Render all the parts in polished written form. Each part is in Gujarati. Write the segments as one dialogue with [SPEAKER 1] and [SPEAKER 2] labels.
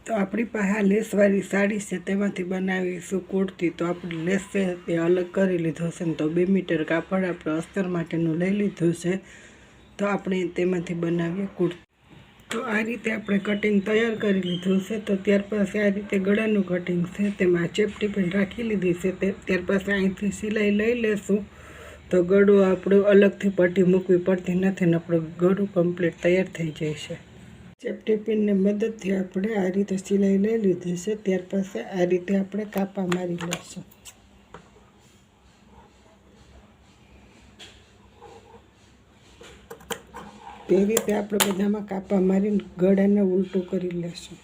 [SPEAKER 1] તો આપણી પાસે આ લેસવાળી સાડી છે તેમાંથી બનાવીશું કુર્તી। તો આપણે લેસ છે તે અલગ કરી લીધો છે ને તો 2 મીટર કાપડ આપણે અસ્તર માટેનું લઈ લીધું છે। તો આપણે તેમાંથી બનાવીએ કુર્તી। તો આ રીતે આપણે કટિંગ તૈયાર કરી લીધું છે। તો ત્યાર પછી આ રીતે ગળાનું કટિંગ છે તેમાં ચેપટી પણ રાખી લીધી છે। ત્યાર પછી અહીંથી સિલાઈ લઈ લેશું। તો ગળું આપણું અલગથી પટ્ટી મૂકવી પડતી નથી ને આપણું ગળું કમ્પ્લીટ તૈયાર થઈ જાય છે। ચેપટી પિનની મદદથી આપણે આ રીતે સિલાઈ લઈ લીધી છે। ત્યાર પછી આ રીતે આપણે કાપા મારી લઈશું। તે રીતે આપણે બધામાં કાપા મારીને ગળાને ઉલટું કરી લઈશું।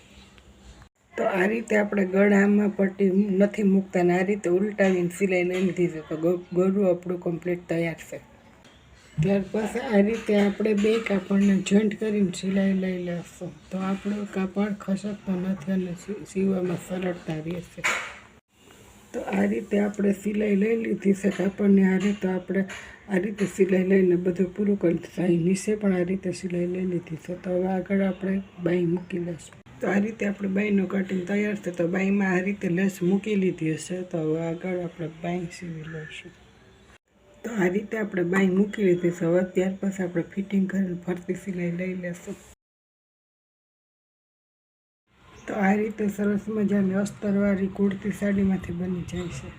[SPEAKER 1] તો આ રીતે આપણે ગળામાં પટ્ટી નથી મૂકતા ને આ રીતે ઉલટાવીને સિલાઈ લઈ લીધી છે। તો ગળું આપણું કમ્પ્લીટ તૈયાર છે। ત્યાર પછી આ રીતે આપણે 2 કાપડને જોઈન્ટ કરીને સિલાઈ લઈ લઈશું। તો આપણું કાપડ ખસકતો નથી અને સીવવામાં સરળતા રહેશે। તો આ રીતે આપણે સિલાઈ લઈ લીધી છે કાપડની આ રીતે આપણે આ રીતે સિલાઈ લઈને બધું પૂરું કરી દીધું। નીચે પણ આ રીતે સિલાઈ લઈ લીધી છે। તો હવે આગળ આપણે બાઈ મૂકી લઈશું। તો આ રીતે આપણે બાઈનું કટિંગ તૈયાર છે। તો બાઈમાં આ રીતે લેસ મૂકી લીધી હશે। તો હવે આગળ આપણે બાઈ સીવી લઈશું। તો આ રીતે આપણે બાઈ મૂકી લીધી છે। હવે ત્યાર પછી આપણે ફિટિંગ કરીને ફરતી સિલાઈ લઈ લેશું। તો આ રીતે સરસ મજાની અસ્તરવાળી કુર્તી સાડીમાંથી બની જાય છે।